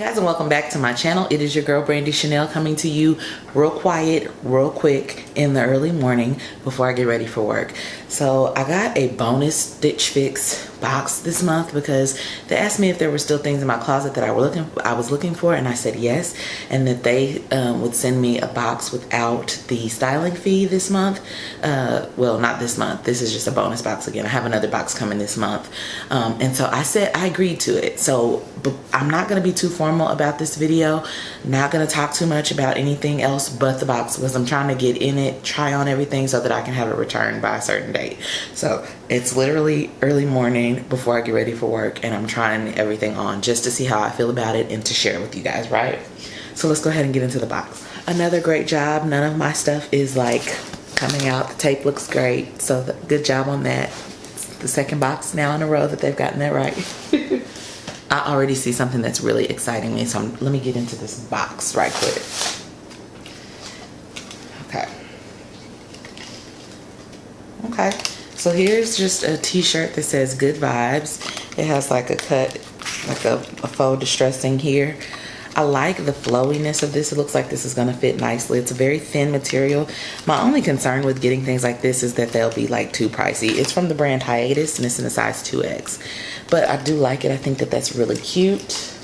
Guys, and welcome back to my channel. It is your girl Brandie Channail coming to you real quiet, real quick in the early morning before I get ready for work. So I got a bonus Stitch Fix box this month because they asked me if there were still things in my closet that I was looking for, and I said yes, and that they would send me a box without the styling fee this month. Well, not this month. This is just a bonus box again. I have another box coming this month, and so I said I agreed to it. So but I'm not going to be too formal about this video. Not going to talk too much about anything else but the box because I'm trying to get in it, try on everything so that I can have it returned by a certain date. So it's literally early morning before I get ready for work, and I'm trying everything on just to see how I feel about it and to share with you guys, right? So let's go ahead and get into the box. Another great job. None of my stuff is like coming out. The tape looks great, so good job on that. It's the second box now in a row that they've gotten that right. I already see something that's really exciting me, so let me get into this box right quick. Okay, so here's just a t-shirt that says good vibes. It has like a cut, like a faux distressing here. I like the flowiness of this. It looks like this is gonna fit nicely. It's a very thin material. My only concern with getting things like this is that they'll be like too pricey. It's from the brand Hiatus and it's in a size 2X. But I do like it. I think that that's really cute.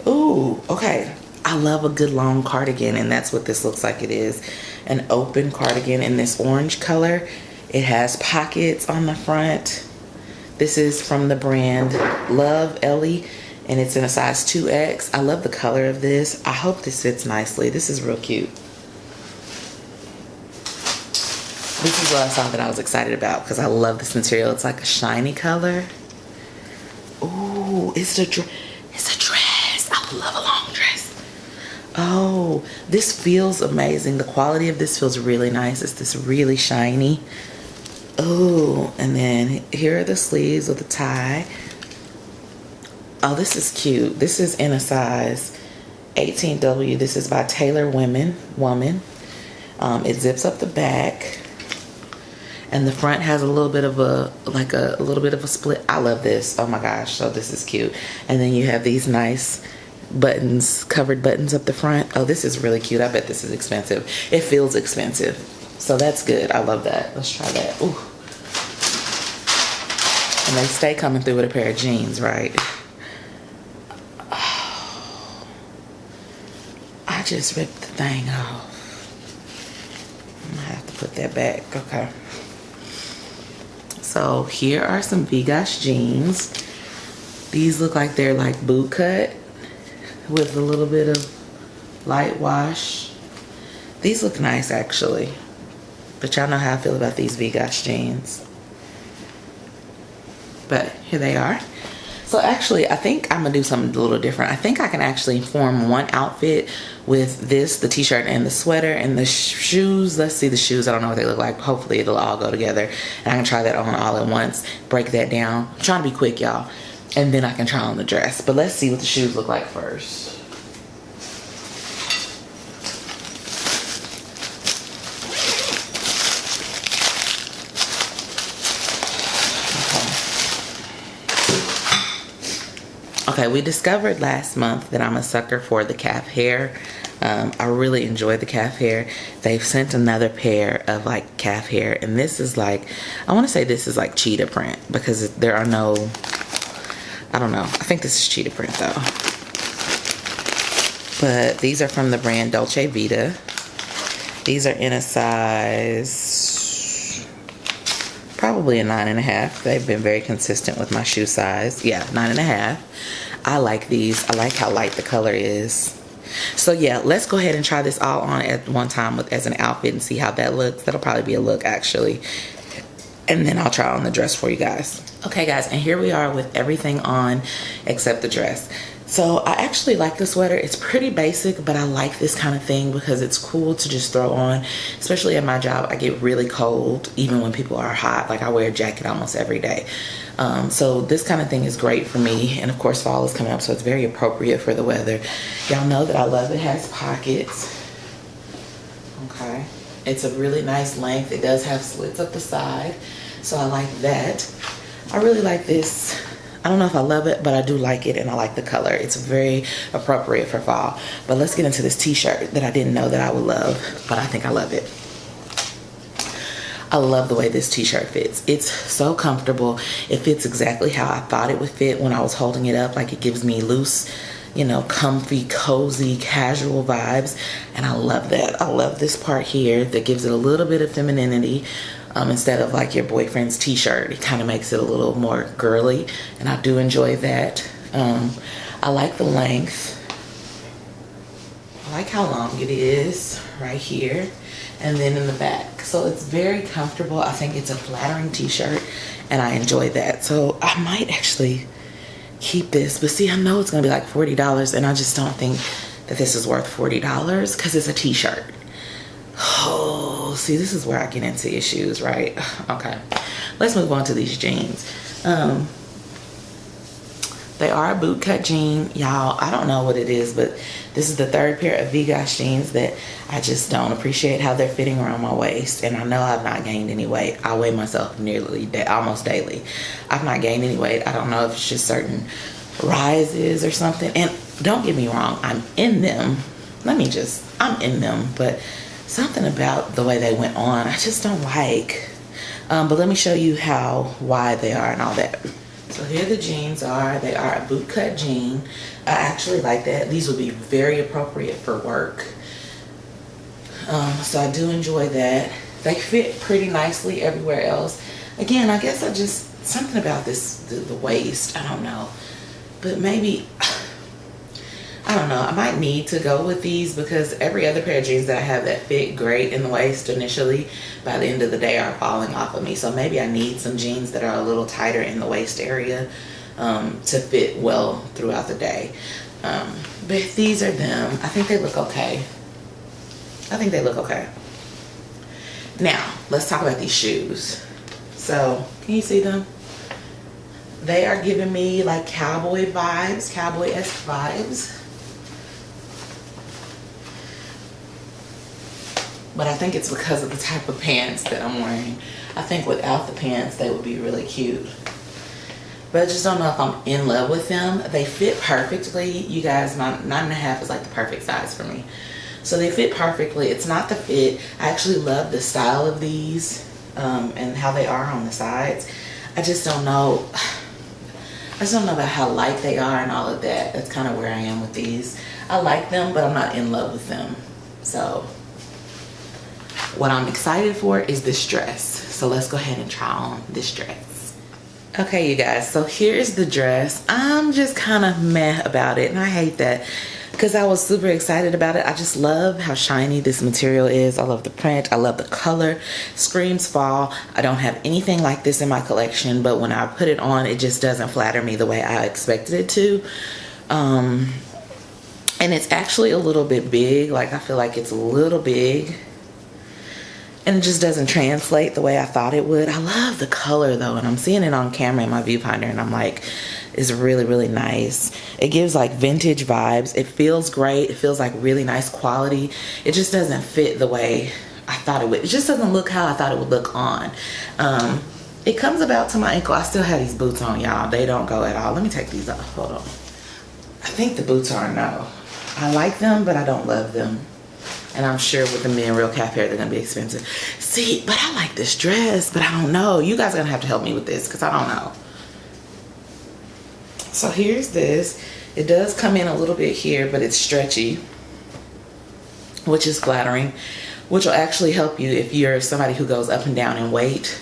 Ooh, okay. I love a good long cardigan, and that's what this looks like. It is an open cardigan in this orange color. It has pockets on the front. This is from the brand Love Ellie, and it's in a size 2X. I love the color of this. I hope this fits nicely. This is real cute. This is what I saw that I was excited about because I love this material. It's like a shiny color. Ooh, it's a dress. I love a long dress. Oh, this feels amazing. The quality of this feels really nice. It's this really shiny. Oh, and then here are the sleeves with the tie. Oh, this is cute. This is in a size 18W. This is by Taylor Woman. It zips up the back, and the front has a little bit of a little bit of a split. I love this. Oh my gosh, so this is cute. And then you have these nice buttons, covered buttons up the front. Oh, this is really cute. I bet this is expensive. It feels expensive. So that's good. I love that. Let's try that. Ooh. And they stay coming through with a pair of jeans, right? Oh, I just ripped the thing off. I'm gonna have to put that back. Okay. So here are some Vigosh jeans. These look like they're like boot cut with a little bit of light wash. These look nice actually. But y'all know how I feel about these Vigosh jeans. But here they are. So actually, I think I'm gonna do something a little different. I think I can actually form one outfit with this, the t-shirt and the sweater and the shoes. Let's see the shoes. I don't know what they look like. Hopefully it'll all go together. And I can try that on all at once. Break that down. I'm trying to be quick, y'all. And then I can try on the dress. But let's see what the shoes look like first. Okay, we discovered last month that I'm a sucker for the calf hair. I really enjoy the calf hair. They've sent another pair of like calf hair, and this is like, I want to say this is like cheetah print because there are no, I don't know. I think this is cheetah print though. But these are from the brand Dolce Vita. These are in a size, probably a 9.5. They've been very consistent with my shoe size. Yeah, 9.5. I like these. I like how light the color is. So yeah, let's go ahead and try this all on at one time as an outfit and see how that looks. That'll probably be a look actually. And then I'll try on the dress for you guys. Okay guys, and here we are with everything on except the dress. So I actually like the sweater. It's pretty basic, but I like this kind of thing because it's cool to just throw on, especially at my job. I get really cold even when people are hot. Like I wear a jacket almost every day. So this kind of thing is great for me. And of course fall is coming up, so it's very appropriate for the weather. Y'all know that I love it. It has pockets. Okay. It's a really nice length. It does have slits up the side, so I like that. I really like this I don't know if I love it, but I do like it, and I like the color. It's very appropriate for fall. But let's get into this t-shirt that I didn't know that I would love, but I think I love it. I love the way this t-shirt fits. It's so comfortable. It fits exactly how I thought it would fit when I was holding it up. Like, it gives me loose, you know, comfy, cozy, casual vibes, and I love that. I love this part here that gives it a little bit of femininity. Instead of like your boyfriend's t-shirt, it kind of makes it a little more girly, and I do enjoy that. I like the length. I like how long it is right here, and then in the back. So it's very comfortable. I think it's a flattering t-shirt, and I enjoy that. So I might actually keep this, but see, I know it's gonna be like $40, and I just don't think that this is worth $40 because it's a t-shirt. Oh, see, this is where I get into issues, right? Okay, let's move on to these jeans. They are a boot cut jean, y'all. I don't know what it is, but this is the third pair of Wig I'm jeans that I just don't appreciate how they're fitting around my waist. And I know I've not gained any weight. I weigh myself almost daily. I've not gained any weight. I don't know if it's just certain rises or something. And don't get me wrong, I'm in them. I'm in them, but something about the way they went on, I just don't like. But let me show you why they are and all that. So here the jeans are. They are a boot cut jean. I actually like that. These would be very appropriate for work. So I do enjoy that. They fit pretty nicely everywhere else. Again, I guess something about the waist, I don't know. But maybe, I don't know, I might need to go with these because every other pair of jeans that I have that fit great in the waist initially, by the end of the day are falling off of me. So maybe I need some jeans that are a little tighter in the waist area to fit well throughout the day. But these are them. I think they look okay. Now, let's talk about these shoes. So, can you see them? They are giving me like cowboy vibes, cowboy-esque vibes. But I think it's because of the type of pants that I'm wearing. I think without the pants, they would be really cute. But I just don't know if I'm in love with them. They fit perfectly. You guys, my 9.5 is like the perfect size for me. So they fit perfectly. It's not the fit. I actually love the style of these and how they are on the sides. I just don't know. I just don't know about how light they are and all of that. That's kind of where I am with these. I like them, but I'm not in love with them. So what I'm excited for is this dress. So let's go ahead and try on this dress. Okay, you guys, so here's the dress. I'm just kind of meh about it, and I hate that because I was super excited about it. I just love how shiny this material is. I love the print. I love the color. Screams fall. I don't have anything like this in my collection, but when I put it on, it just doesn't flatter me the way I expected it to. And it's actually a little bit big. Like, I feel like it's a little big. And it just doesn't translate the way I thought it would. I love the color though, and I'm seeing it on camera in my viewfinder, and I'm like, it's really, really nice. It gives like vintage vibes. It feels great. It feels like really nice quality. It just doesn't fit the way I thought it would. It just doesn't look how I thought it would look on. It comes about to my ankle. I still have these boots on, y'all. They don't go at all. Let me take these off. Hold on. I think the boots are a no. I like them, but I don't love them. And I'm sure with them being real calf hair, they're gonna be expensive. See, but I like this dress, but I don't know. You guys are gonna have to help me with this because I don't know. So here's this. It does come in a little bit here, but it's stretchy, which is flattering, which will actually help you if you're somebody who goes up and down in weight.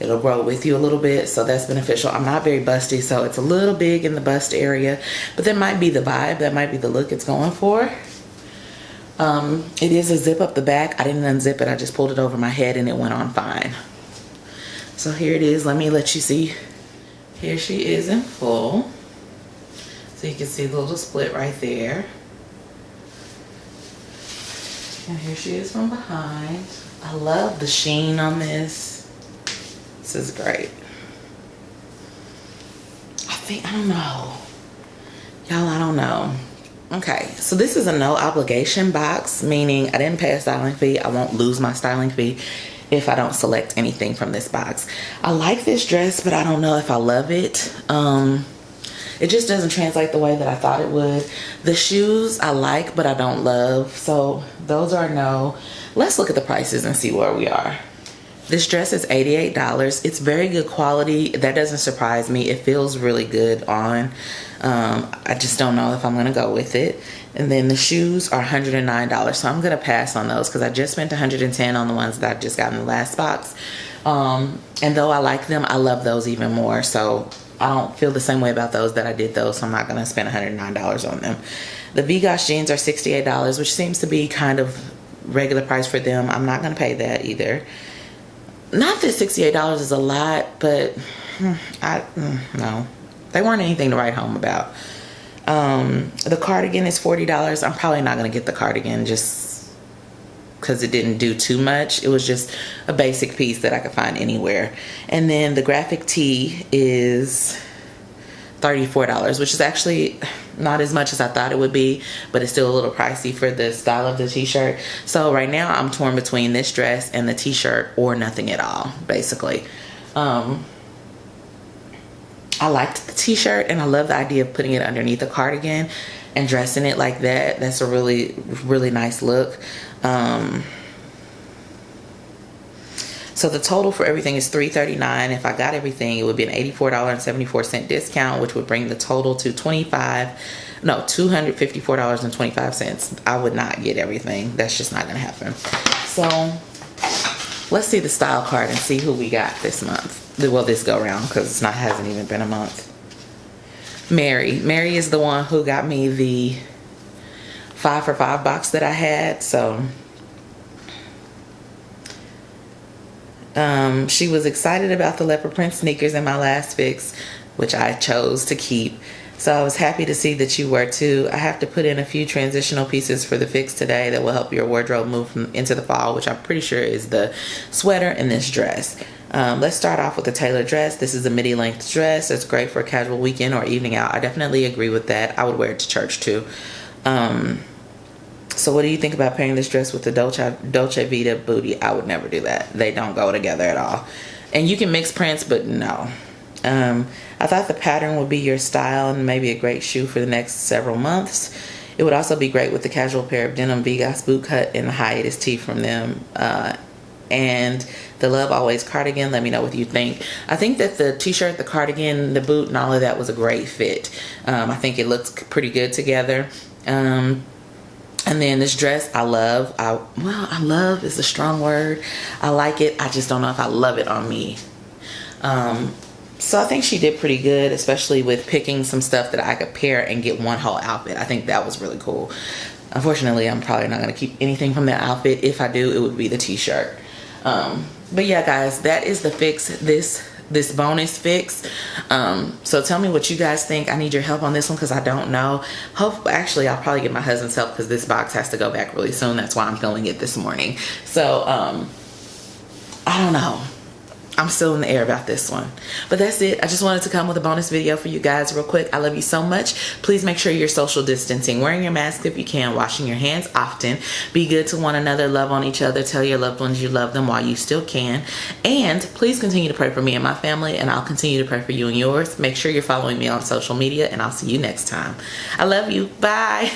It'll grow with you a little bit, so that's beneficial. I'm not very busty, so it's a little big in the bust area, but that might be the vibe. That might be the look it's going for. It is a zip up the back. I didn't unzip it. I just pulled it over my head and it went on fine. So here it is. Let me let you see. Here she is in full. So you can see the little split right there. And here she is from behind. I love the sheen on this. This is great. I don't know. Y'all, I don't know. Okay, so this is a no obligation box, meaning I didn't pay a styling fee. I won't lose my styling fee if I don't select anything from this box. I like this dress, but I don't know if I love it. it just doesn't translate the way that I thought it would. The shoes I like, but I don't love. So those are no. Let's look at the prices and see where we are. This dress is $88. It's very good quality. That doesn't surprise me. It feels really good on. I just don't know if I'm gonna go with it. And then the shoes are $109. So I'm gonna pass on those because I just spent $110 on the ones that I just got in the last box. And though I like them, I love those even more. So I don't feel the same way about those that I did those. So I'm not gonna spend $109 on them. The Vigosh jeans are $68, which seems to be kind of regular price for them. I'm not gonna pay that either. Not that $68 is a lot, but no. They weren't anything to write home about. The cardigan is $40. I'm probably not going to get the cardigan just because it didn't do too much. It was just a basic piece that I could find anywhere. And then the graphic tee is $34, which is actually not as much as I thought it would be, but it's still a little pricey for the style of the t-shirt. So right now I'm torn between this dress and the t-shirt or nothing at all, basically. I liked the t-shirt and I love the idea of putting it underneath a cardigan and dressing it like that. That's a really, really nice look. So the total for everything is $339. If I got everything, it would be an $84.74 discount, which would bring the total to $254.25. I would not get everything. That's just not gonna happen. So let's see the style card and see who we got this month. Well, this go round, because it hasn't even been a month. Mary is the one who got me the 5 for $5 box that I had. So she was excited about the leopard print sneakers in my last fix, which I chose to keep. So I was happy to see that you were too. I have to put in a few transitional pieces for the fix today that will help your wardrobe move into the fall, which I'm pretty sure is the sweater and this dress. Let's start off with the tailored dress. This is a midi length dress. It's great for a casual weekend or evening out. I definitely agree with that. I would wear it to church too. So what do you think about pairing this dress with the Dolce Vita booty? I would never do that. They don't go together at all. And you can mix prints, but no. I thought the pattern would be your style and maybe a great shoe for the next several months. It would also be great with the casual pair of denim Vigosh boot cut and the hiatus tee from them. And the Love Always cardigan, let me know what you think. I think that the t-shirt, the cardigan, the boot, and all of that was a great fit. I think it looks pretty good together. And then this dress, I love. I love is a strong word. I like it. I just don't know if I love it on me. So I think she did pretty good, especially with picking some stuff that I could pair and get one whole outfit. I think that was really cool. Unfortunately, I'm probably not going to keep anything from that outfit. If I do, it would be the t-shirt. But yeah, guys, that is the fix, this bonus fix. So tell me what you guys think. I need your help on this one because I don't know. Actually, I'll probably get my husband's help because this box has to go back really soon. That's why I'm filming it this morning. So I don't know. I'm still in the air about this one. But that's it. I just wanted to come with a bonus video for you guys real quick. I love you so much. Please make sure you're social distancing, wearing your mask if you can, washing your hands often, be good to one another, love on each other, tell your loved ones you love them while you still can. And please continue to pray for me and my family, and I'll continue to pray for you and yours. Make sure you're following me on social media, and I'll see you next time. I love you. Bye.